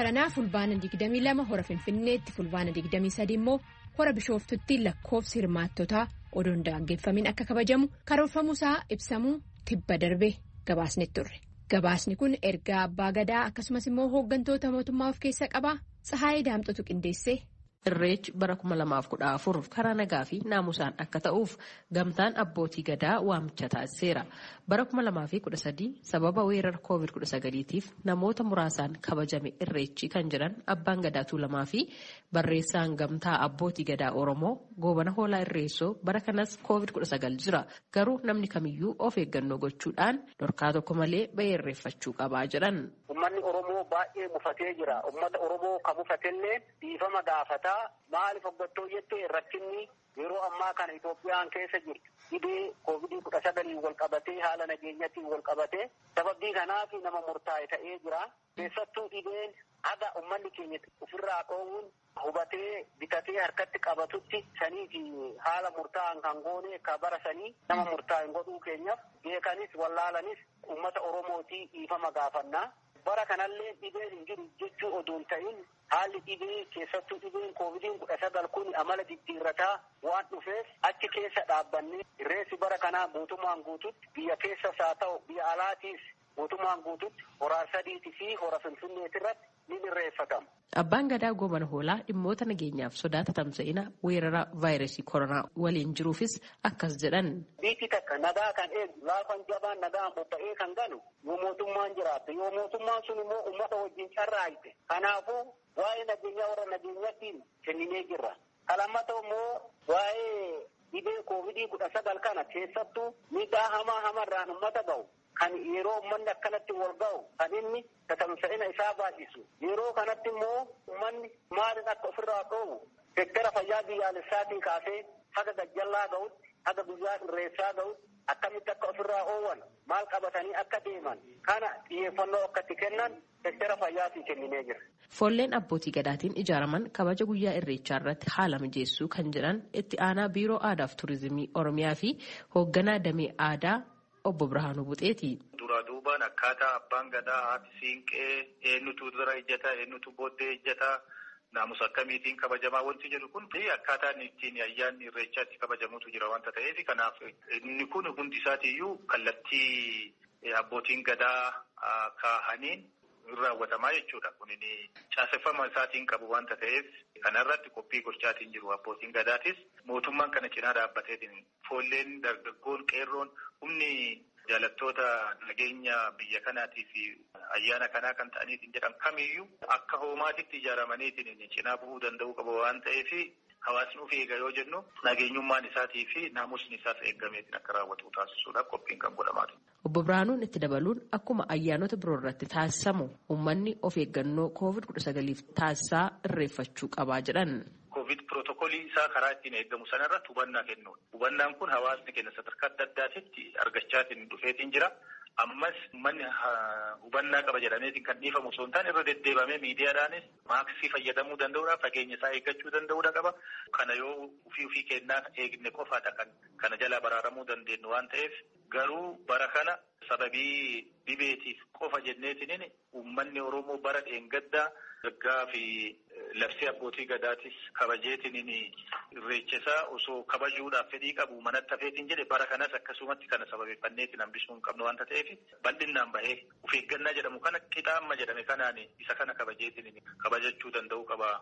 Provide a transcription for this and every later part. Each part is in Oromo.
baranaa fulbaana 22 hora Finfinneetti fulbaana 23 immoo hora Bishooftutti lakkoofsi hirmaattotaa odoon daangeffamin akka kabajamu karoorfamuusaa ibsamuu tibba darbe gabaasni turre. Gabaasni kun ergaa abbaa gadaa akkasumas immoo hooggantoota mootummaa of keessa qaba. Tsahaayii Daamxotu qindeessee. Irreechi bara 2014 karaa nagaa fi naamusaan akka ta'uuf gamtaan abbootii gadaa waamicha taasiseera. Bara 2013 sababa weerara COVID-19tiif namoota muraasaan kabajame irreechi kan jedhan abbaan gadaa Tuulamaa fi barreessaan gamtaa abbootii gadaa Oromoo goobana hoolaa irreessoo bara kanas COVID-19 jira. Garuu namni kamiyyuu of eeggannoo gochuudhaan dhorkaa tokko malee bahee irreeffachuu qabaa jedhan. Uummanni Oromoo baay'ee mufatee jira. Uummata Oromoo kan mufatee dhiifama gaafata. Maaliif hoggattoo jettee rakkinni yeroo ammaa kana Itoophiyaan keessa jirtu dhibee COVID-19 wal qabatee haala nageenyatiin wal qabatee sababii kanaaf nama murtaa'e ta'ee jira. Keessattuu dhibeen haga uummanni keenya ofirraa dhoowwuun hubatee bitatee harkatti qabatutti sanii fi haala murtaa'an kan goone akka bara sanii nama murtaa'e godhuu keenyaaf beekanis wallaalanis uummata Oromootii dhiifama gaafannaa. Bara kanallee dhibeen hin jiru jechuu oduun ta'in haalli dhibee keessattuu dhibeen COVID-19 kun amala jijjiirrataa waan dhufeef achi keessa dhaabbannee irreessi bara kanaa mootummaan guututti biyya keessas haa ta'u biyya alaatiis mootummaan guututti hora sadiitii fi hora Finfinneetti irratti ni irreeffatamu. Abbaan gadaa goobana hoolaa dhimmoota nageenyaaf sodaata tamsa'ina weerara vaayirasii koronaa waliin jiruufis akkas jedhan. Biyyi takka nagaa kan eegu laafan jabaan nagaan bobba'ee kan galu yoo mootummaan jiraatte yoo mootummaan sun immoo uummata wajjin carraa'ite. Kanaafuu waa'ee nageenyaa warra nageenyaatiin kenninee jirra. Lammataa immoo waa'ee dhibee COVID-19 kana keessattuu miidhaa hamarraan uummata ga'u. Kan yeroo uummanni akkanatti wal ga'u kan inni tamsa'ina isaa baay'isu yeroo kanatti immoo uummanni maaliin akka ofirraa dhoowwu sektara fayyaa biyyaalessaatiin kaasee haga gajjallaa ga'utti haga guyyaa irreessaa ga'utti akkamitti akka ofirraa oowwan maal qabatanii akka deeman kana xiyyeeffannoo akkatti kennan sektara fayyaatiin kenninee jira. Foolleen abbootii gadaatiin ijaaraman kabaja guyyaa irreechaa irratti haala mijeessuu kan jedhan itti aanaa biiroo aadaa fi turizimii Oromiyaa fi hoogganaa damee aadaa Obbo Birhaanuu Buxeeti. Dura duubaan akkaataa abbaan gadaa haati siinqee eenyutu dura ejjata eenyutu booddee ejjata naamusa akkamiitiin kabajamaa wanti jedhu kun akkaataan ittiin ayyaanni irreechaatti kabajamutu jira wanta ta'eef kanaaf inni kun hundi isaatiiyyuu kallattii abbootiin gadaa kaahaniin raawwatamaa jechuudha. Kun caaseffama isaatiin qabu wanta ta'eef kanarratti qophii gochaatiin jiru abbootiin gadaatis mootummaan kana cinaa dhaabbateetiin foolleen dargaggoon qeerroon humni jaalattoota nageenya biyya kanaatii fi ayyaana kanaa kan ta'aniitiin jedhan kamiyyuu akka hoomaatitti ijaaramaniitiin cinaa bu'uu danda'uu qaba waan ta'eef hawaasni of eega yoo jennu nageenyummaan isaatii fi naamusni isaas eeggameetiin akka raawwatu taasisuudhaaf qophiin kan godhamaatu. Obbo Birhaanuun itti dabaluun akkuma ayyaanota biroo irratti taasisamu uummanni of eeggannoo COVID-19 taasisaa irreeffachuu qabaa jedhan. COVID pirootokoolii isaa karaa ittiin eeggamu sanarratti hubannaa kennuudha. Hubannaan kun hawaasni keenya sadarkaa adda addaatitti argachaatiin dhufeetiin jira. Ammas manni hubannaa qaba jedhameetiin kan dhiifamu osoo hin taane irra deddeebamee miidiyaadhaanis maaksii fayyadamuu danda'uudha, fageenya isaa eeggachuu danda'uudha qaba. Kana yoo ofii kennaa eegne qofaadha kan kana jalaa baraaramuu dandeenyu waan ta'eef garuu bara kana sababii dhibeetiif qofa jenneetiin uummanni Oromoo bara dheengaddaa waggaa fi labsii abbootii gadaatis kabajeetiin irreechisaa osoo kabajuudhaaf fedhii qabu manatti hafeetiin jedhe bara kanas akkasumatti kana sababeeffanneetiin hambisuu hin qabnu wanta ta'eef bal'inaan bahee of eeggannaa jedhamu kana qixaamma jedhame kanaan isa kana kabajeetiin kabajachuu danda'uu qaba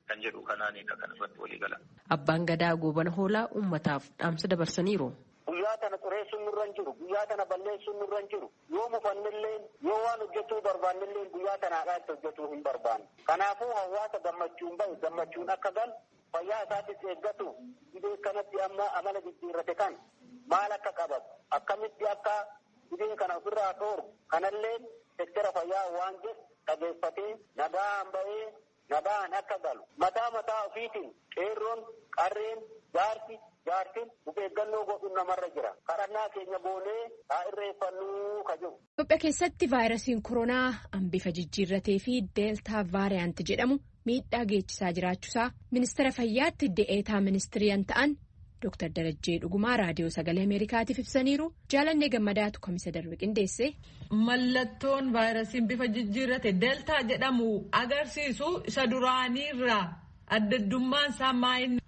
kan jedhu kanaan kan irratti walii gala. Abbaan gadaa goobana hoolaa uummataaf dhaamsa dabarsaniiru. Guyyaa kana xureessuun nurra hin jiru. Guyyaa kana balleessuun nurra hin jiru. Yoo mufannillee yoo waan hojjechuu barbaannillee guyyaa kanaadhaa itti hojjechuu hin barbaanne. Kanaafuu hawaasa gammachuun bahe gammachuun akka galu fayyaa isaatis eeggatu dhibee kanatti amma amala jijjiirrate kan maal akka qabatu akkamitti akka dhibee kana ofirraa dhooru kanallee sektara fayyaa waan jedhu dhageeffatee nagaan bahee nagaan akka galu mataa ofiitiin qeerroon qarreen jaartiin of eeggannoo godhuun namarra jira. Kadhannaa keenya boonee haa irreeffannuu kaju. Itoophiyaa keessatti vaayirasiin koronaa bifa jijjiirratee fi deeltaa vaariyaanti jedhamu miidhaa geessisaa jiraachuusaa ministeera fayyaatti dee'eetaa ministiriyan ta'an Dr. Darajjee Dhugumaa raadiyoo sagalee Ameerikaatiif ibsaniiru. Jaalannee Gammadaatu kamisa darbe qindeesse. Mallattoon vaayirasiin bifa jijjiirrate deltaa jedhamu agarsiisu isa duraaniirraa adda addummaan isaa maayini.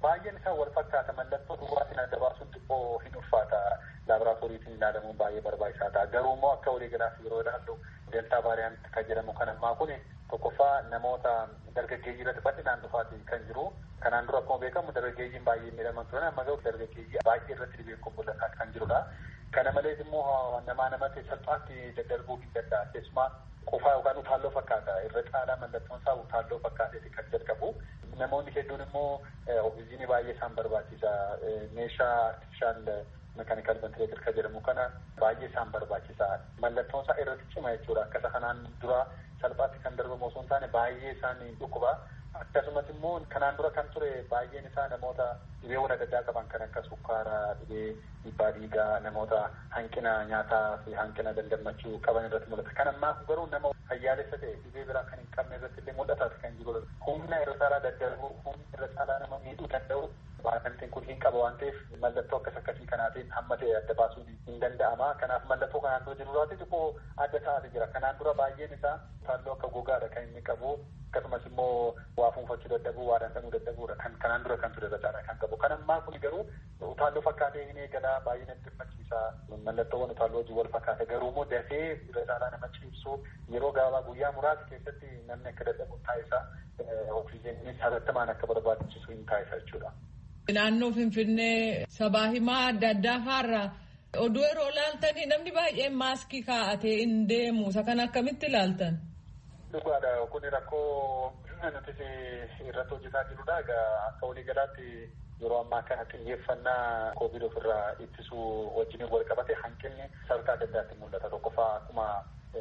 Baay'een isaa wal fakkaata. Mallattoo duwwaatiin adda baasuun xiqqoo hin ulfaata. Laaboraatooriitiin ilaalamuun baay'ee barbaachisaa ta'a. Garuu immoo akka walii galaatti yeroo ilaallu deltaa vaariyaantii kan jedhamu kan ammaa kun tokkoffaa namoota dargaggeeyyii irratti bal'inaan dhufaatii kan jiru. Kanaan dura akkuma beekamu dargaggeeyyiin baay'ee miidhaman turan amma garuu dargaggeeyyii baay'ee irratti dhibeen kun mul'ataa kan jirudha. Kana malees immoo namatti salphaatti daddarbuu hin danda'a. Keessumaa qofaa yookaan utaalloo fakkaata. Irra caalaa mallattoon isaa utaalloo fakkaateeti kan jalqabu. Namoonni hedduun immoo oksijiinii baay'ee isaan barbaachisa. Meeshaa artifishaal mekaanikal ventileetir kan jedhamu kana baay'ee isaan barbaachisa. Mallattoon isaa irratti cima jechuudha. Akkasa kanaan dura salphaatti kan darbamu osoo hin taane baay'ee isaan dhukkuba. Akkasumas immoo kanaan dura kan ture baay'een isaa namoota dhibeewwan adda addaa qaban kan akka sukkaaraa, dhibee dhiibbaa dhiigaa, namoota hanqina nyaataa fi hanqina dandammachuu qaban irratti mul'ata. Kan ammaa garuu nama fayyaalessa ta'e dhibee biraa kan hin qabne irratti illee mul'ataati kan jiru. Humna irra caalaa daddarbuu, humna irra caalaa nama miidhuu danda'u waantiin kun hin qaba waan ta'eef mallattoo akkasii kanaatiin hamma ta'e adda baasuu hin danda'ama. Kanaaf mallattoo kanaan dura jiru irratti xiqqoo adda ta'aa jira. Kanaan dura baay'een isaa utaalloo akka gogaadha kan inni qabu. Akkasumas immoo waa fuunfachuu dadhabuu, waa dhandhamuu dadhabuudha. Kanaan dura kan ture irra caalaa kan qabu. Kan ammaa kun garuu utaalloo fakkaatee hin eegalaa baay'ee namatti hirmachiisa. Mallattoowwan utaalloo wajjin wal fakkaata. Garuu immoo dafee irra caalaa nama ciibsu yeroo gabaabaa guyyaa muraasa keessatti namni akka dadhabu taasisa. Oksijiinii hatattamaan akka barbaachisu hin taasisa jechuudha. Naannoo Finfinnee sabaa himaa adda addaa faarraa oduu yeroo ilaaltanii namni baay'een maaskii kaa'atee hin deemu. Isa kana akkamitti ilaaltan? Dhugaadha. Kun rakkoo nuti irratti hojjetaa jirudha. Akka waliigalaatti yeroo ammaa kana xiyyeeffannaa koovid ofirraa ittisuu wajjin wal qabate hanqinni sadarkaa adda addaatti mul'ata. Tokkoffaa akkuma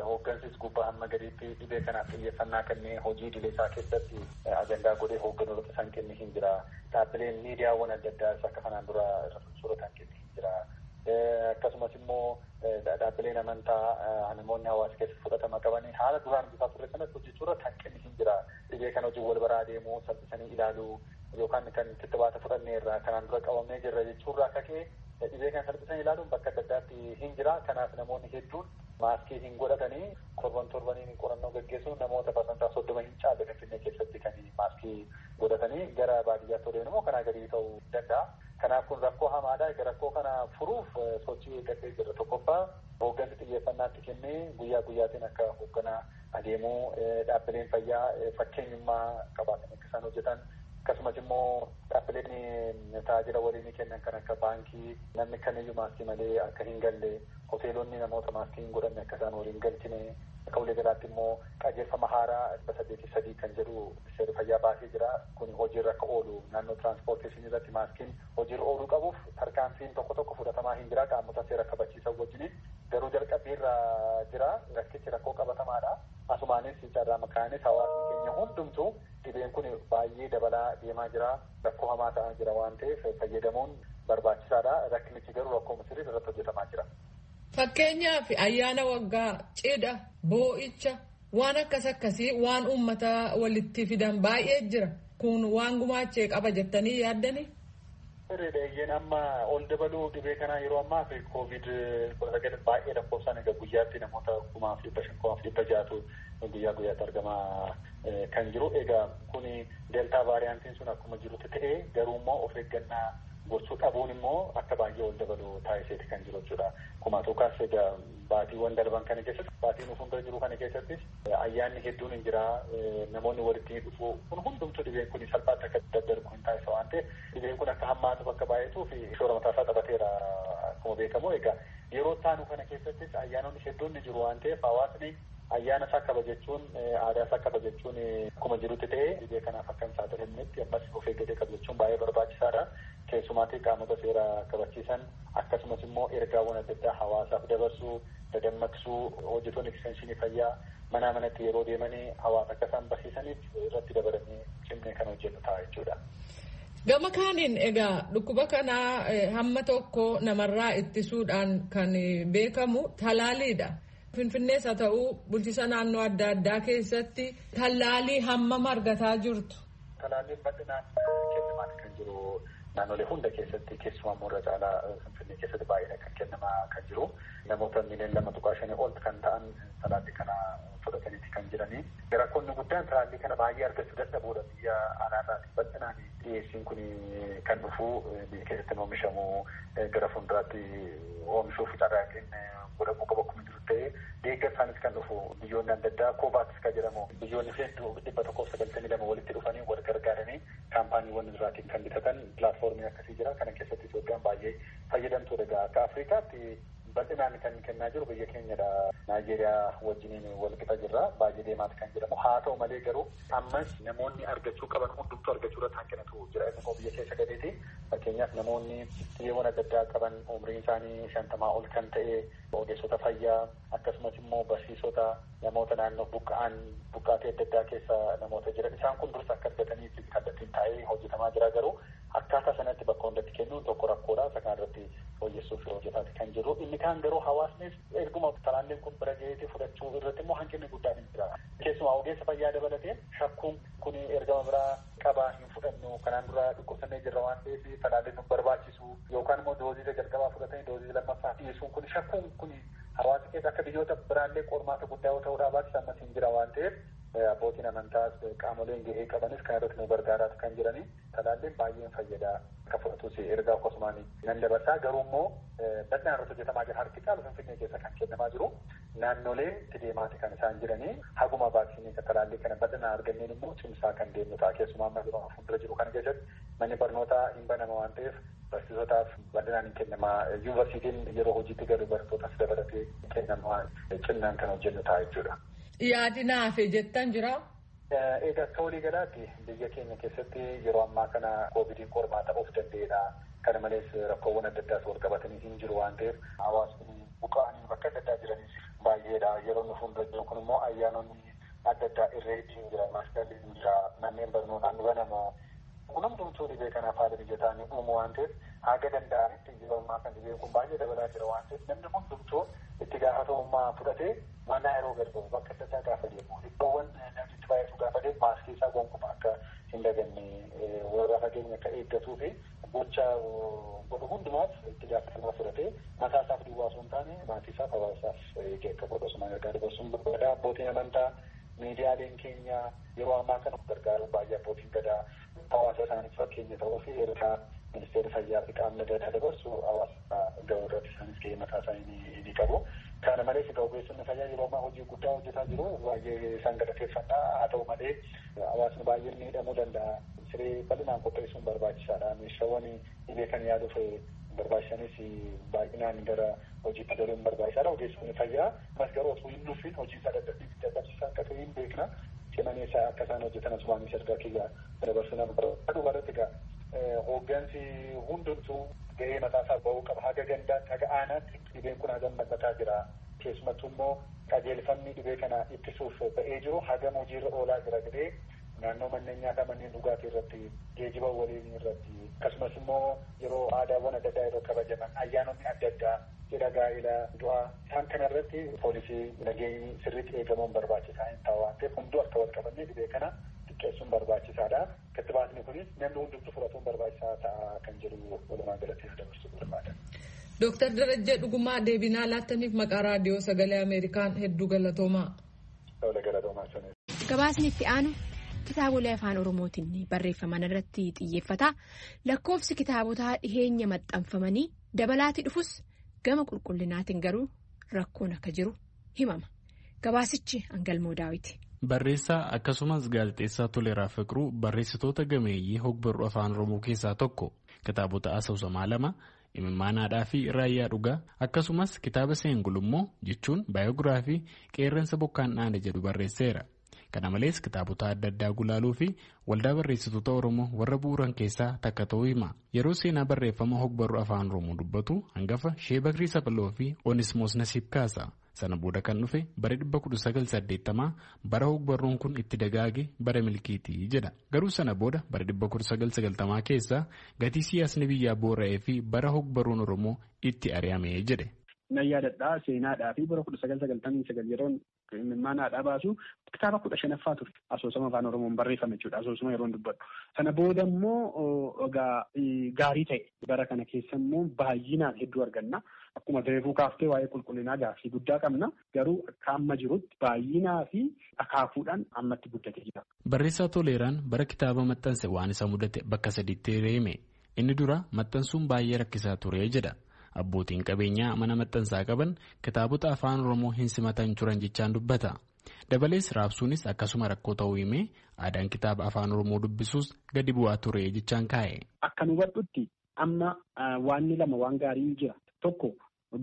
hooggansis gubbaa hamma gadiitti dhibee kanaaf xiyyeeffannaa kennee hojii idilee isaa keessatti ajandaa godhee hoogganoota hanqinni hin jira. Dhaabbileen miidiyaawwan adda addaas akka kanaan dura suurota hanqinni hin jira. Akkasumas immoo dhaabbileen amantaa namoonni hawaasa keessa fudhatama qabanii haala duraan bitaa turre sanatti hojjechuu irratti hanqinni hin jira. Dhibee kana wajjin wal baraa deemuu, salphisanii ilaaluu yookaan kan kittibaata fudhannee irraa kanaan dura qabamnee jirra jechuurraa kakee dhibee kana salphisanii ilaaluun bakka adda addaatti hin jira. Kanaaf namoonni hedduun maaskii hin godhatanii torbaniin qorannoo gaggeessuun namoota parsantaa 30 hin caalle Finfinnee keessatti kan maaskii godhatanii gara baadiyyaatti deeman immoo kanaa gadii ta'uu danda'a. Kanaaf kun rakkoo hamaadha. Rakkoo kana furuuf sochii eeggatee jira. Tokkoffaa hooggansi xiyyeeffannaatti kennee guyyaa guyyaatiin akka hoogganaa adeemuu dhaabbileen fayyaa fakkeenyummaa qabaatan akka isaan hojjetan. Akkasumas immoo dhaabbileen tajaajila waliinii kennan kan akka baankii namni kamiyyuu maaskii malee akka hin galle, hoteelonni namoota maaskii hin godhanne akka isaan waliin galchine, akka waliigalaatti immoo qajeelfama haaraa 883 kan jedhu seera fayyaa baasee jira. Kun hojiirra akka oolu naannoo tiraanspoorteeshinii irratti maaskiin hojiirra ooluu qabuuf tarkaanfiin tokko fudhatamaa hin jira qaamota seera kabachiisan wajjin. Garuu jalqabbiirra jira. Rakkichi rakkoo qabatamaadha. Asumaanis carraa makaanis hawaasni keenya hundumtuu dhibeen kun baay'ee dabalaa deemaa jira. Rakkoo hamaa ta'aa jira waan ta'eef fayyadamuun barbaachisaadha. Rakkinichi garuu rakkoo sirriitti irratti hojjetamaa jira. Fakkeenyaaf ayyaana waggaa, cidha, boo'icha waan akkasii waan uummata walitti fidan baay'ee jira. Kun waan gumaachee qaba jettanii yaaddanii? Sirriidha. Amma ol dabaluu dhibee kanaa yeroo ammaa fi koovid baay'ee lakkoofsaan egaa guyyaatti namoota 5,600 guyyaa guyyaatti argamaa kan jiru. Egaa kuni deltaa vaariyaantiin sun akkuma jirutti ta'ee garuu immoo of eeggannaa gochuu dhabuun immoo akka baay'ee ol dabaluu taasiseeti kan jiru jechuudha. Akkuma tuukaas egaa baatiiwwan darban kana keessatti baatiin fuuldura jiru kana keessattis ayyaanni hedduun hin jira. Namoonni walitti dhufu kun hundumtuu dhibeen kun salphaatti akka daddarbu hin taasisa waan ta'eef dhibeen kun akka hammaatu akka baay'atuu fi shoora mataasaa taphateera akkuma beekamu. Egaa yeroo taanu kana keessattis ayyaanonni hedduun ni jiru waan ta'eef hawaasni ayyaana isaa kabajachuun aadaa isaa kabajachuun akkuma jirutti ta'ee dhibee kanaaf akka hin saaxilamnetti ammas of eeggatee kabajachuun baay'ee barbaachisaadha. Keessumaatii qaamota seera kabachiisan akkasumas immoo ergaawwan adda addaa hawaasaaf dabarsuu, dadammaqsuu, hojjetoonni ekstenshinii fayyaa manaa manatti yeroo deemanii hawaasa akka isaan barsiisaniif irratti dabalanii cimnee kan hojjetu ta'a jechuudha. Gama kaaniin egaa dhukkuba kanaa hamma tokko namarraa ittisuudhaan kan beekamu talaaliidha. Finfinnees haa ta'uu bulchiisa naannoo adda addaa keessatti talaalii hammam argataa jirtu? Talaalliin bal'inaan kennamaa kan jiru naannolee hunda keessatti keessumaa irra caalaa Finfinnee keessatti baay'ee kan kennamaa kan jiru. Namoota miliyoona 2.5 ol kan ta'an talaallii kana fudhataniiti kan jiranii. Rakkoonni guddaan talaallii kana baay'ee argachuu dadhabuudha biyya alaarraati. Bal'inaan dhiyeessiin kun kan dhufu biyya keessatti oomishamu gara fuulduraatti oomishuuf carraaqiin godhamuu qaba akkuma jiru ta'ee deeggarsaanis kan dhufu biyyoonni adda addaa Kovaaks kan jedhamu biyyoonni hedduu 192 walitti dhufanii wal gargaaranii kaampaaniiwwan irraatiin kan bitatan pilaatfoormii akkasii jira. Kana keessatti Itoophiyaan baay'ee fayyadamtuudha. Akka Afrikaatti bal'inaan kan kennaa jiru biyya keenyadha. Naayijeeriyaa wajjiniin wal qixa jirra. Baay'ee deemaati kan jedhamu. Haa ta'u malee garuu ammas namoonni argachuu qaban hundumtuu argachuu irratti hanqinatu jira. Inni biyya keessa gadeeti. Fakkeenyaaf namoonni dhibeewwan adda addaa qaban umriin isaanii 50 ol kan ta'e ogeessota fayyaa akkasumas immoo barsiisota namoota naannoo buqqaatee adda addaa keessa namoota jiran isaan kun dursa akka argataniif kallattiin taa'ee hojjetamaa jira. Garuu akkaataa sanatti bakka hundatti kennuun tokko rakkoodha. Isa kana irratti hojjechuuf hojjetaati kan jiru. Inni kaan garuu hawaasnis erguma talaalliin kun bira ga'eeti fudhachuu irratti immoo hanqinni guddaan jira. Keessumaa ogeessa fayyaa dabalatee shakkuun kun ergama biraa qabaa hin fudhannu kanaan dura dhukkubsannee jirra waan ta'eef talaalliin nu barbaachisu yookaan immoo doozii jalqabaa fudhatanii doozii lammaffaa dhiyeessuun kun shakkuun kun hawaasa keessa akka biyyoota biraallee qormaata guddaa ta'uudhaa baattis ammas hin jira waan ta'eef abbootiin amantaas qaamoleen gahee qabanis kan irratti nu gargaaraa kan jiranii talaalliin baay'een fayyadaa akka fudhatus ergaa akkasumaan nan dabarsaa. Garuu immoo bal'inaan irratti hojjetamaa jira. Harki caalu Finfinnee keessa kan kennamaa jiru naannoleen itti deemaati kan isaan jiranii haguma vaaksiinii talaallii kana bal'inaan arganneen immoo cimsaa kan deemnu ta'a. Keessumaa amma yeroo fuuldura jiru kana keessatti manni barnootaa hin banama waan ta'eef barsiisotaaf bal'inaan hin kennamaa. Yuunivarsiitiin yeroo hojiitti galu barattootaf dabalatee kennamaa ciminaan kan hojjennu ta'a jechuudha. Yaadinaaf jettan jira. Egaa akka walii galaatti biyya keenya keessatti yeroo ammaa kana koovidiin qormaata of danda'edha. Kana malees rakkoowwan adda addaas wal qabatanii hin jiru waan ta'eef hawaasni buqqa'anii bakka adda addaa jiranis baay'eedha. Yeroo nu fuuldura jiru kun immoo ayyaanonni adda addaa irreetiin jira, masqalli jira, manneen barnootaa ni banamu. Kun hundumtuu dhibee kanaaf haala mijataa ni uumu waan ta'eef haga danda'anitti yeroo ammaa kan dhibeen kun baay'ee dabalaa jira waan ta'eef namni hundumtuu itti gaafatamummaa fudhatee mana yeroo gargaaru bakka adda addaa gaafa deemu iddoowwan namni itti baay'atu gaafa deemu maaskii isaa gonkumaa akka hin daganne warra fageenya akka eeggatuu fi gocha godhu hundumaaf itti gaafatamummaa fudhatee mataa isaaf duwwaa osoo hin taane maatii isaaf hawaasaaf eegee akka godhu osuma gargaaru gosuun barbaada. Abbootiin amantaa miidiyaaleen keenya yeroo ammaa kana gargaaru baay'ee abbootiin gadaa hawaasa isaaniif fakkeenya ta'uu fi ergaa ministeera fayyaa fi qaamni adda addaa dabarsu hawaasa gahuu irratti isaanis gahee mataa isaanii ni qabu. Kana malees ogeessonni fayyaa yeroo ammaa hojii guddaa hojjetaa jiru. Baay'ee isaan galateeffannaa. Haa ta'u malee hawaasni baay'een miidhamuu danda'a. Siree bal'inaan qopheessuun barbaachisaadha. Meeshaawwan dhibee kan yaaduuf barbaachisanis baay'inaan gara hojiitti galuun barbaachisaadha. Ogeessonni fayyaa mas garuu osoo hin dhufin hojii isaa dadhabsiisaa akka ta'e hin beekna. Cimanii isaa akka isaan hojjetan asumaanis ergaa kiyya dabarsuudhaan barbaadu irratti egaa hooggansi hundumtuu gahee mataa isaa bahuu qaba. Haga gandaatti haga aanaatti dhibeen kun hagam mallataa jira. Keessumattuu immoo qajeelfamni dhibee kana ittisuuf ba'ee jiru hagam hojiirra oolaa jira jedhee naannoo manneen nyaataa manneen dhugaatii irratti geejiba waliin irratti akkasumas immoo yeroo aadaawwan adda addaa yeroo kabajaman ayyaanonni adda addaa cidha gaa'ila du'aa isaan kana irratti poolisii nageenyi sirriitti eegamuun barbaachisaa hin ta'u waan ta'eef hunduu akka wal qabannee dhibee kana xiqqeessuun barbaachisaadha. Kittibaatni kunis namni hundumtuu fudhatuun barbaachisaa ta'a kan jedhu walumaa galatti dabarsuu barbaada. Dooktar Darajjee Dhugumaa deebinaa laattaniif maqaa raadiyoo sagalee Ameerikaan hedduu galatoomaa. Gabaasni itti aanu kitaabolee afaan Oromootiin barreeffaman irratti xiyyeeffata. Lakkoofsi kitaabotaa dhiheenya maxxanfamanii dabalaati dhufus gama qulqullinaatiin garuu rakkoon akka jiru himama. Gabaasichi Angalmoo Daawiti. Barreessaa akkasumas gaazexeessaa Toleeraa Fiqiruu barreessitoota gameeyyii hogbarruu afaan Oromoo keessaa tokko. Kitaabota asoosamaa 2 imimmaanaadhaa fi raayyaa dhugaa akkasumas kitaaba seengulummoo jechuun baayogiraafii qeerransa bokkaan dhaane jedhu barreesseera. Kana malees kitaabota adda addaa gulaaluu fi waldaa barreessitoota Oromoo warra bu'uuran keessaa takka ta'uu hima. Yeroo seenaa barreeffama hogbarruu afaan Oromoo dubbatu hangafa Shee Bakrii Sapaloo fi Onismoos Nasiib kaasa. Sana booda kan dhufe bara 1980 bara hogbarruun kun itti dagaage bara milkiitii jedha. Garuu sana booda bara 1990 keessa gatii siyaasni biyyaa boora'ee fi bara hogbarruun Oromoo itti ari'amee jedhe. Nan yaadadhaa seenaadhaa fi bara 1999 yeroon imimmaan haadhaa baasu kitaaba 15ffaa ture asoosama afaan oromoon barreeffame jechuudha asoosama yeroon dubbadhu. Sana booda immoo gaarii ta'e bara kana keessa immoo baay'inaan hedduu arganna. Akkuma reefuu kaaftee waa'ee qulqullinaa gaaffii guddaa qabna garuu akka amma jirutti baay'inaa fi akaakuudhaan ammatti guddatee jira. Barreessaa Toleeraan bara kitaaba maxxanse waan isa mudate bakka sadiitti reeme. Inni dura maxxansuun baay'ee rakkisaa ture jedha. Abbootiin qabeenyaa mana maxxansaa qaban kitaabota afaan oromoo hin simatan turan jechaan dubbata. Dabalees raabsuunis akkasuma rakkoo ta'uu himee aadaan kitaaba afaan oromoo dubbisuus gadi bu'aa ture jechaan kaa'e. Akka nu hubadhutti amma waanni lama waan gaarii jira. Tokko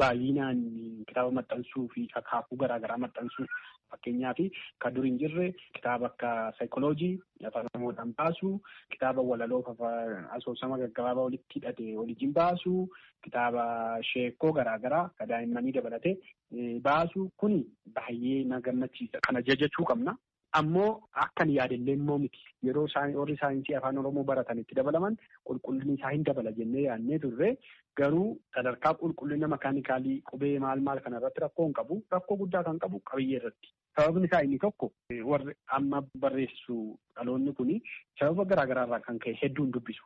baay'inaan kitaaba maxxansuu fi akaakuu garaagaraa maxxansuu fakkeenyaaf kan dur hin jirre kitaaba akka saayikooloojii afaan oromoodhaan baasuu kitaaba walaloof asoosama gaggabaabaa walitti hidhate waliin baasuu kitaaba sheekoo garaagaraa kan daa'immanii dabalatee baasuu kuni baay'ee na gammachiisa. Kana jajachuu qabna. Ammoo akkan yaadallee immoo miti yeroo warri saayinsii afaan oromoo baratan itti dabalaman qulqullinni isaa hin dabala jennee yaadnee turre garuu sadarkaa qulqullina makaanikaalii qubee maal kanarratti rakkoo hin qabu rakkoo guddaa kan qabu qabiyyee irratti. Sababni isaa inni tokko warri amma barreessu dhaloonni kuni sababa garaagaraarraa kan ka'e hedduun dubbisu.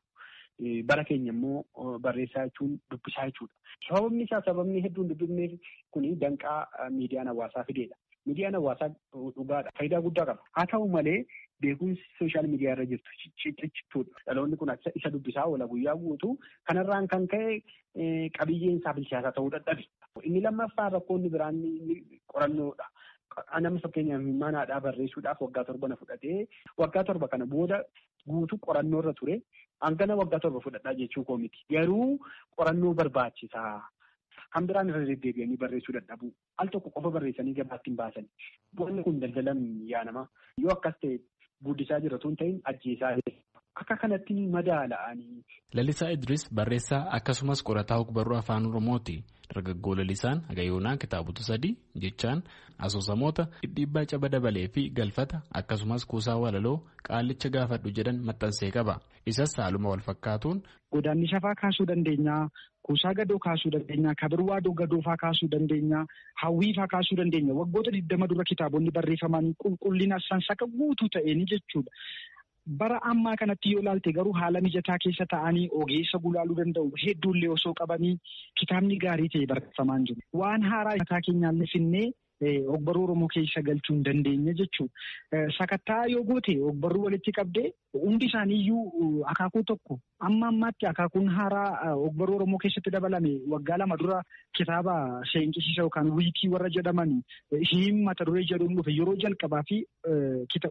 Bara keenya immoo barreessaa jechuun dubbisaa jechuudha. Sababni hedduun dubbifneef kuni danqaa miidiyaan hawaasaa fideedha. Miidiyaan hawaasaa dhugaadha. Faayidaa guddaa qaba. Haa ta'u malee beekumsi sooshaal miidiyaa irra jirtu ciccituudha. Dhaloonni kun isa dubbisaa oola guyyaa guutuu kanarraan kan ka'e qabiyyeen isaa bilchaataa ta'uu dadhabe. Inni lammaffaan rakkoonni biraan qorannoodha. Nama fakkeenyaaf imimmaan haadhaa barreessuudhaaf waggaa 7 na fudhatee waggaa 7 kana booda guutuu qorannoo irra ture. Hangana waggaa 7 fudhadhaa jechuu koo miti. Garuu qorannoo barbaachisaa. Kan biraan irra deddeebi'anii barreessuu dadhabu. Al tokko qofa barreessanii gabaatti hin baasan. Wanni kun daldalan yaa nama. Yoo akkas ta'e guddisaa jiratu hin ta'in ajjeesaa akka kanatti madaala'anii. Lalisaa Idris barreessaa akkasumas qorataa ogbarruu afaan oromooti. Dargaggoo Lalisaan Hagayoonaa kitaabota 3 jechaan asoosamoota dhidhiibbaa caba dabalee fi galfata akkasumas kuusaa walaloo qaallicha gaafadhu jedhan maxxansee qaba. Isas haaluma wal fakkaatuun. Godaanni shafaa kaasuu dandeenya. Kuusaa gadoo kaasuu dandeenya. Kabirwaa gadoofaa kaasuu dandeenya. Hawwiifaa kaasuu dandeenya. Waggoota 20 dura kitaabonni barreeffaman qulqullina sansaka guutuu ta'een jechuudha. Bara ammaa kanatti yoo ilaalte garuu haala mijataa keessa ta'anii ogeessa gulaaluu danda'u hedduullee osoo qabanii kitaabni gaarii ta'e barreeffamaan jiru. Waan haaraa mataa keenyaan finnee ogbarruu oromoo keessa galchuu hin dandeenye jechuudha. Sakattaa yoo goote ogbarruu walitti qabdee hundi isaaniiyyuu akaakuu tokko amma ammaatti akaakuun haaraa ogbarruu oromoo keessatti dabalame waggaa 2 dura kitaaba seenqisiisa yookaan wiikii warra jedhaman mata duree jedhuun dhufe yeroo jalqabaa fi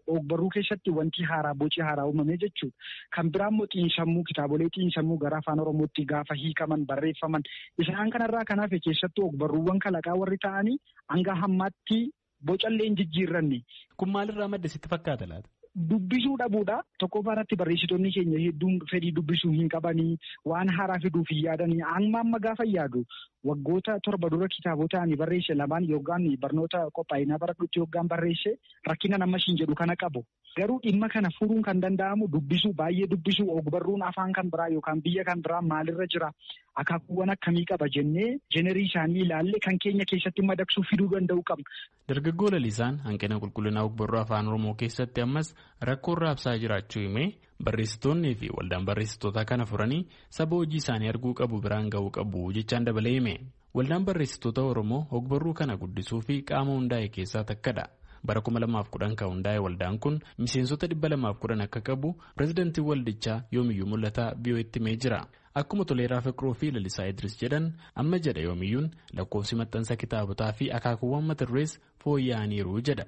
ogbarruu keessatti wanti haaraa boci haaraa uumame jechuudha. Kan biraa immoo xiinsammuu kitaabolee xiinsammuu gara afaan oromootti gaafa hiikaman barreeffaman isaan kanarraa kanaaf keessattuu ogbarruuwwan kalaqaa warri ta'anii hanga hammaatti bocallee hin jijjiirranne. Kun maalirraa madde sitti fakkaata laata? Dubbisuu dhabuudha. Tokkoffaa irratti barreessitoonni keenya hedduun fedhii dubbisuu hin qabanii waan haaraa fiduuf hin yaadanii amma gaafa yaadu waggoota 7 dura kitaabota ani barreesse 2 yookaan barnoota qophaa'inaa baradhutti yookaan barreesse rakkina nama siin jedhu kana qabu. Garuu dhimma kana furuun kan danda'amu dubbisuu baay'ee dubbisuu ogbarruun afaan kan biraa yookaan biyya kan biraa maalirra jira akaakuuwwan akkamii qaba jennee jenerii isaanii ilaalle kan keenya keessatti madaqsuu fiduu danda'u qabna. Dargaggoo Lalisaan hanqina qulqullinaa ogbarruu afaan oromoo keessatti ammas rakkoo raabsaa jiraachuu himee barreessitoonnii fi waldaan barreessitootaa kana furanii saba hojii isaanii arguu qabu biraan ga'uu qabu jechaan dabalee hime. Waldaan barreessitoota oromoo ogbarruu kana guddisuu fi qaama hundaa'e keessaa takkadha. Bara 2010 kan hundaa'e waldaan kun miseensota 210 akka qabu pireezidantii waldichaa yoomiyyuu mul'ataa biyyooti himee jira. Akkuma Toleeraa Fiqiruu fi Lalisaa Idris jedhan amma jedha yoomiyyuun lakkoofsi maxxansa kitaabotaa fi akaakuuwwan mata durees fooyya'aniiru jedha.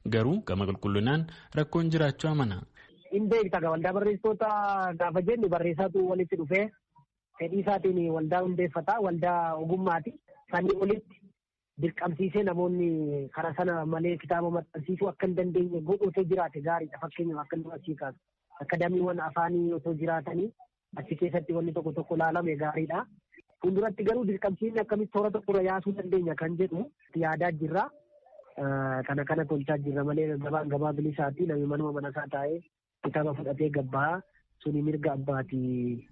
Garuu gama qulqullinaan rakkoon jiraachuu amana. Hin beektaa waldaa barreessitoota gaafa jennu barreessaatu walitti dhufee fedhii isaatiin waldaa hundeeffata waldaa ogummaati. Sanii olitti dirqamsiisee namoonni karaa sana malee kitaaba maxxansiisuu akka hin dandeenye godhu otoo jiraate gaariidha. Fakkeenyaaf akka nama asii kaasu akadaamiiwwan afaanii otoo jiraatanii achi keessatti wanni tokko ilaalame gaariidha. Fuulduratti garuu dirqamsiisni akkamitti toora tokkorra yaasuu dandeenya kan jedhu yaadaa jirra. Kana tolchaa jirra malee gabaa bilisaatti namni manuma manasaa taa'ee kitaaba fudhatee gabbaa suni mirga abbaatii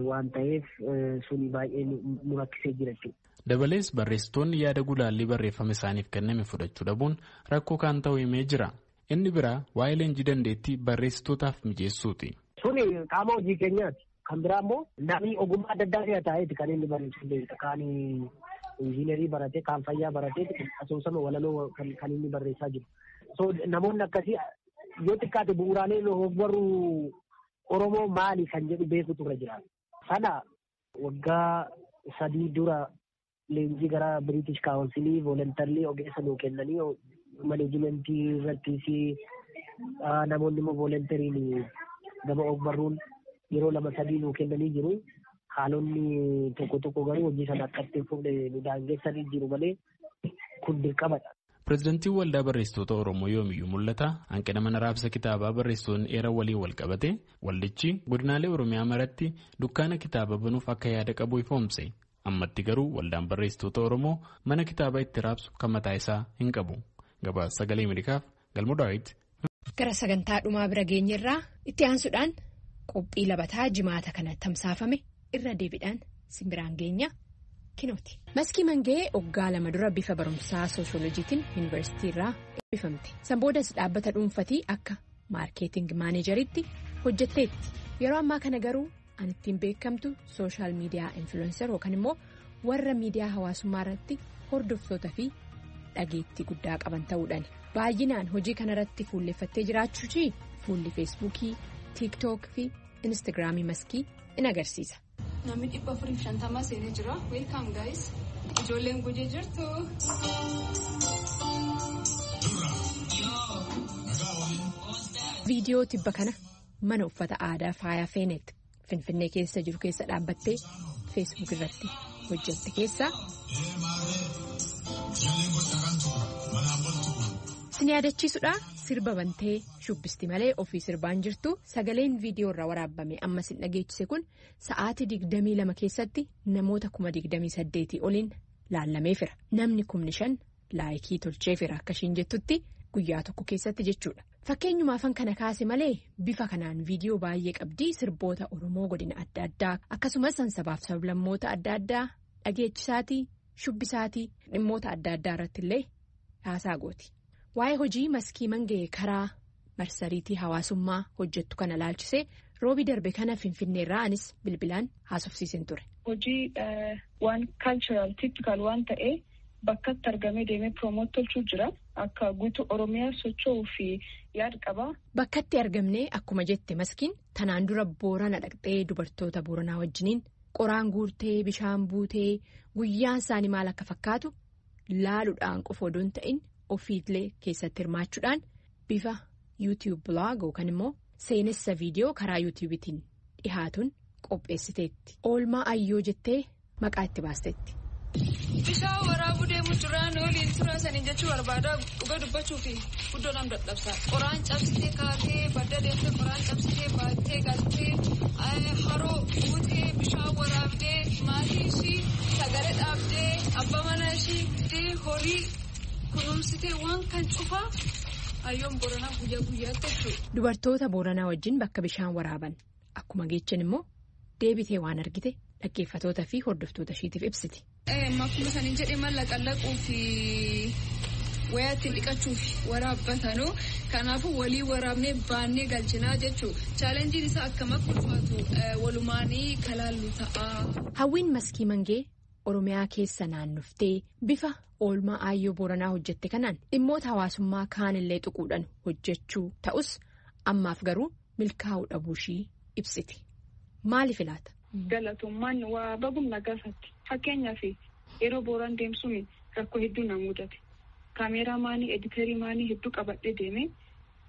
waan ta'eef suni baay'ee nu rakkisee jira jechuudha. Dabalees barreessitoonni yaada gulaallii barreeffame isaaniif kenname fudhachuu dhabuun rakkoo kan ta'u himee jira. Inni biraa waa'ee leenjii dandeettii barreessitootaaf mijeessuuti. Suni qaama hojii keenyaati. Kan biraa immoo namni ogummaa adda addaa ta'eeti kan inni barreessu beekta. Kaan injiinerii baratee, kaan fayyaa baratee asoosama walaloo kan inni barreessaa jiru. So namoonni akkasii yoo xiqqaate bu'uuraalee ogbarruu Oromoo maali kan jedhu beekutu irra jira. Sana waggaa 3 dura leenjii gara British Council voluntarily ogeessa nuu kennanii maneejimentii irrattis namoonni immoo voluntariin gama ogbarruun yeroo 2-3 nuu kennanii jiru. Haalonni tokko garuu hojii sana akkatti fuudhee nu daangessanii jiru malee kun dirqamadha. Pireezidantiin Waldaa Barreessitoota Oromoo yoomiyyuu mul'ata hanqina mana raabsa kitaabaa barreessitoonni eeran waliin wal qabate waldichi godinaalee Oromiyaa maratti dukkaana kitaaba banuuf akka yaada qabu ifoomse. Ammatti garuu waldaan barreessitoota Oromoo mana kitaabaa itti raabsu kan mataa isaa hin qabu. Gabaasa Sagalee Ameerikaaf Galmoo Daawit. Gara sagantaa dhumaa bira geenyerraa itti aansuudhaan qophii labataa jimaata kana tamsaafame irra deebiidhaan simbiraan geenya kinooti. Maskii Mangee waggaa 2 dura bifa barumsaa sooshooloojiitiin yuunivarsiitii irraa eebbifamte. Sanboodas dhaabbata dhuunfatii akka maarkeeting maaneejeritti hojjetteetti. Yeroo ammaa kana garuu an ittiin beekamtu sooshaal miidiyaa infiluwenser yookaan immoo warra miidiyaa hawaasummaa irratti hordoftoota fi dhageettii guddaa qaban ta'uudhaan baay'inaan hojii kanarratti fuulleffattee jiraachuutii fuulli feesbuukii, tiiktook fi instaagiraamii maskii in agarsiisa. Namni 450 seenee jira. Welcome guys. Ijoolleen gujee jirtu. Viidiyoo tibba kana mana uffata aadaa faayaa feenetti Finfinnee keessa jiru keessa dhaabbattee feesbuuk irratti hojjette keessaa. Sin yaadachiisudha sirba bantee shubbisti malee ofii sirbaan jirtu sagaleen viidiyoo irraa waraabame amma sin dhageechise kun sa'aatii 22 keessatti namoota 28,000 oliin laallameefira. Namni 5,000 laayikii tolcheefira akkashiin jettutti guyyaa tokko keessatti jechuudha. Fakkeenyumaafan kana kaase malee bifa kanaan viidiyoo baay'ee qabdii sirboota Oromoo godina adda addaa akkasumas sabaaf sablammoota adda addaa dhageechisaatii shubbisaatii dhimmoota adda addaa irratti illee haasaa gooti. Waa'ee hojii Maskii Mangee karaa marsariitii hawaasummaa hojjettu kana laalchisee roobii darbe kana Finfinneerraa anis bilbilaan haasofsiisin ture. Hojii waan cultural typical waan ta'ee bakkatti argamee deemee promote tolchuu jira. Akka guutuu Oromiyaa socho'uu fi yaada qaba. Bakkatti argamnee akkuma jette Maskiin tanaan dura Boorana dhaqxee dubartoota Booranaa wajjiniin qoraan guurtee bishaan buutee guyyaan isaanii maal akka fakkaatu laaluudhaan qofa odoo hin ta'in ofiilee keessatti hirmaachuudhaan bifa YouTube blog yookaan immoo seenessa viidiyoo karaa YouTubetiin dhihaatuun qopheessiteetti. Oolmaa ayyoo jettee maqaa itti baasteetti. Bishaan waraabuu deemu jiraan waliin turan sanii jechuu barbaada dhuga dubbachuu fi guddoo nam dadhabsa. Qoraan cabsitee kaatee badda deemtee qoraan cabsitee baattee galtee haroo buutee bishaan waraabdee maatii ishii sagalee dhaabdee abbaa mana ishii horii kunuunsitee waan kan cufaa hayyoon Booranaa guyyaa guyyaatti jechuudha. Dubartoota Booranaa wajjin bakka bishaan waraaban akkuma geechan immoo deebitee waan argite dhaggeeffatoota fi hordoftoota ishiitiif ibsiti. Akkuma sanii jedhee mallaqallaquu fi wayaa ittiin dhiqachuu fi waraabbatanuu kanaafuu walii waraabnee baannee galchinaa jechuudha. Chaalenjiin isaa akkam akka ulfaatu walumaanii kalaallu ta'a. Hawwiin Maskii Mangee Oromiyaa keessa naannoftee bifa oolmaa aayyoo Booranaa hojjette kanaan dhimmoota hawaasummaa kaanillee tuquudhaan hojjechuu ta'us ammaaf garuu milkaa'uu dhabuushii ibsiti. Maaliif laata? Galatummaan waa bagumna gaafatti. Fakkeenyaaf yeroo Booraan deemsuun rakkoo hedduu na mudate. Kaameeraa maanii, editeerii maanii hedduu qabadhee deeme.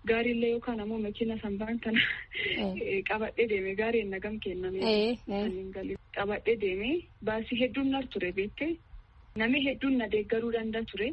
Gaariillee yookaan ammoo makiina sanbaan kana qabadhee deeme. Gaariin nagam kenname. Qabadhee deeme. Baasii hedduun nar ture beektee. Namni hedduun na deeggaruu danda'a ture.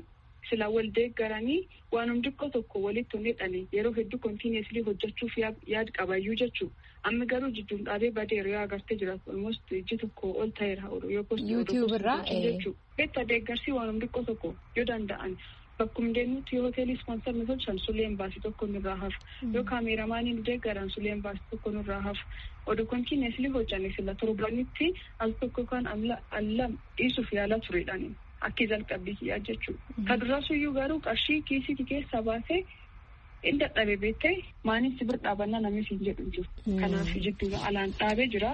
Sila wal deeggaranii waanum xiqqoo tokko walitti hidhanii yeroo hedduu kontiineeslii hojjechuuf yaad qabayyuu jechuudha. Amma garuu jidduun dhaabee badeera yoo agartee jiraatu almost iji tokko ol ta'eera yoo postii YouTube irraa jechuudha. Beektaa deeggarsii waanum xiqqoo tokko yoo danda'an Bakkum deemnutti yoo hoteelii ispoonsar nu tolchan suleen baasii tokko nurraa hafu. Yoo kaameeramaanii nu deeggaran suleen baasii tokko nurraa hafu. Oduu kontiineesli hojjanne sila torbanitti al tokko kan allam dhiisuuf yaala turedhaan akki jalqabbii kiyyaa jechuudha. Ka durasuyyuu garuu qarshii kiisii keessaa baasee inni dadhabee beektee maanis bira dhaabannaa namni siin jedhu jiru. Kanaaf jidduu alaan dhaabee jira.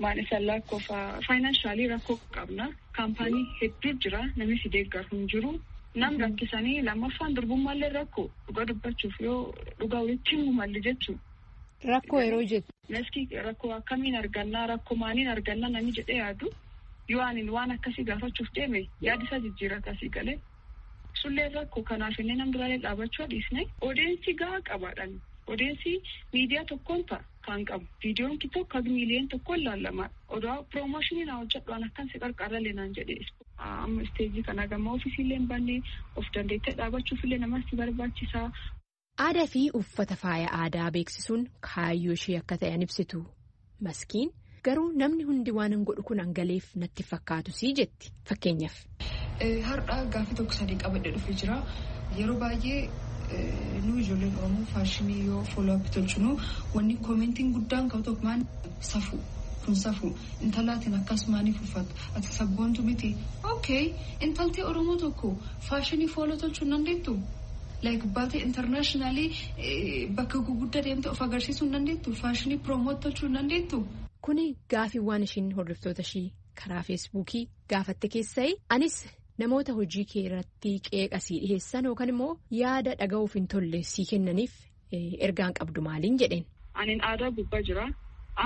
Maanis lakkoofsa faayinaansaalii rakkoo qabna. Kaampaanii hedduu jira namni si deeggaru hin jiru. Nam rakkisanii lammaffaan durbummaallee rakkoo dhugaa dubbachuuf yoo dhugaa walitti himu malli jechuudha. Rakkoo yeroo jettu. Meeskii rakkoo akkamiin argannaa rakkoo maaliin argannaa namni jedhee yaadu yoo ani waan akkasii gaafachuuf deeme yaadisa jijjiirata asii galee. Sullee rakkoo kanaaf inni nam duraalee dhaabachuu dhiisne odeensii gahaa qabaadhaan. Odeensii miidiyaa tokkoon ta'a kan qabu. Viidiyoon tokko kan miiliyoon tokkoon laallama. Odaa piroomooshinii na hojjedhaan akkan si qarqarra leenaan jedhee. Amma isteejii kana gama ofiisiillee hin banne of dandeettee dhaabachuufillee namatti barbaachisaa. Aadaa fi uffata faaya aadaa beeksisuun kaayyoo ishee akka ta'an ibsitu. Maskiin garuu namni hundi waan hin godhu kun hangaleef natti fakkaatu sii jetti fakkeenyaaf. Har'a gaaffii tokko sadii qabadhee dhufee jira. Yeroo baay'ee nu ijoolleen Oromoo faashinii yoo fooloo-aappii tolchinu wanni koomentiin guddaan qabu tokko maan safuu. Kun safuu intalaatiin akkasumaaniif uffatu ati sabboontu miti. Okay intaltii Oromoo tokko faashinii fooloo tolchuu hin dandeettu. Like baatee internationally bakka guguddaa deemte of agarsiisuu hin dandeettu. Faashinii piroomoot tolchuu hin dandeettu. Kuni gaaffiiwwan ishiin hordoftoota ishii karaa feesbuukii gaafatte keessai anis namoota hojii kee irratti qeeqasii dhiheessan yookaan immoo yaada dhaga'uuf hin tolle sii kennaniif ergaan qabdu maaliin jedheen. Anin aadaa gubbaa jira.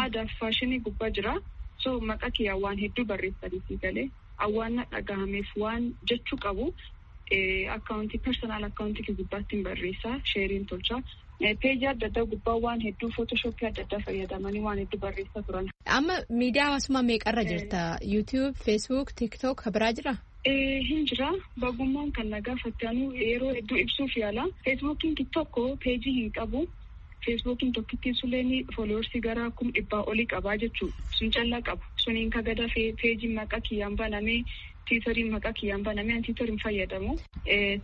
Aadaa faashinii gubbaa jira. So maqaa kiyyaa waan hedduu barreessanii galee awwaan dhagahameef waan jechuu qabu akkaawuntii personal akkaawuntii gubbaatti hin barreessaa sheeriin tolchaa. Peejii adda addaa gubbaa waan hedduu footoshoppii adda addaa fayyadamanii waan hedduu barreessaa turan. Amma miidiyaa hawaasummaa meeqarra jirta? YouTube, Facebook, TikTok biraa jira? Hin jira. Bagummaan kan nagaa fakkaatu yeroo hedduu ibsuuf yaala. Facebookiin tokko peejii hin qabu. Facebookiin tokkittiin suleen fooloorsii gara 100 olii qabaa jechuudha. Sun callaa qabu. Suniin kagada peejiin maqaa kiyyaan banamee tiitoriin maqaa kiyyaan banamee tiitoriin fayyadamu.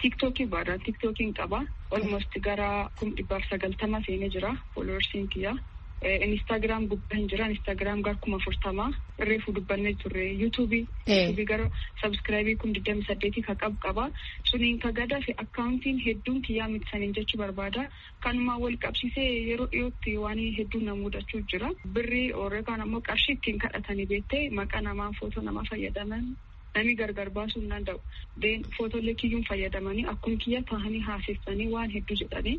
TikTokii baadhaa TikTokiin qaba. Almost gara 190 seenee jira fooloorsiin kiyyaa. Instagram gubbaa hin jira. Instagram gara 40 reefu dubbannee turre. YouTube gara subscribe 28 ka qaba. Suniin kagada fi akkaawuntiin hedduun kiyyaa mitsaniin jechuu barbaada. Kanumaa wal qabsiisee yeroo dhiyootti waan hedduu na mudachuu jira. Birrii yookaan ammoo qarshii ittiin kadhatanii beektee maqaa namaa footoo namaa fayyadaman namni gargar baasuu hin danda'u. Footoolee kiyyuun fayyadamanii akkuma kiyya taa'anii haasessanii waan hedduu jedhanii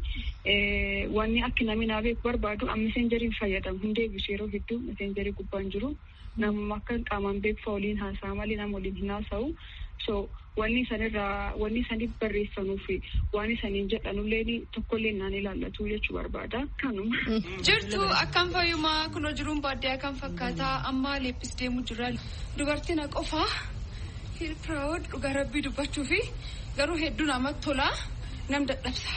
wanni akka namni naa beeku barbaadu meseenjeriin fayyadamu. Hin deebisu yeroo hedduu meseenjerii gubbaan jiru. Namuma akka qaamaan beeku waliin haasa'a malee nama waliin hin haasa'u. So wanni saniif barreessanuu fi waan isaniin jedhanullee tokkollee naan ilaallatu jechuu barbaada. Kanuma. Jirtu akkam fayyumaa kunoo jiruun baadiyyaa kan fakkaataa amma leephis deemu jira. Dubartiin qofaa feel proud dhugaa rabbii dubbachuu fi garuu hedduu namatti tola nam dadhabsa.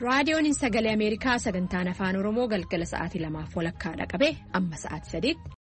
Raadiyoon Sagalee Ameerikaa sagantaan afaan Oromoo galgala sa'aatii 2:00 qabee amma sa'aatii 3.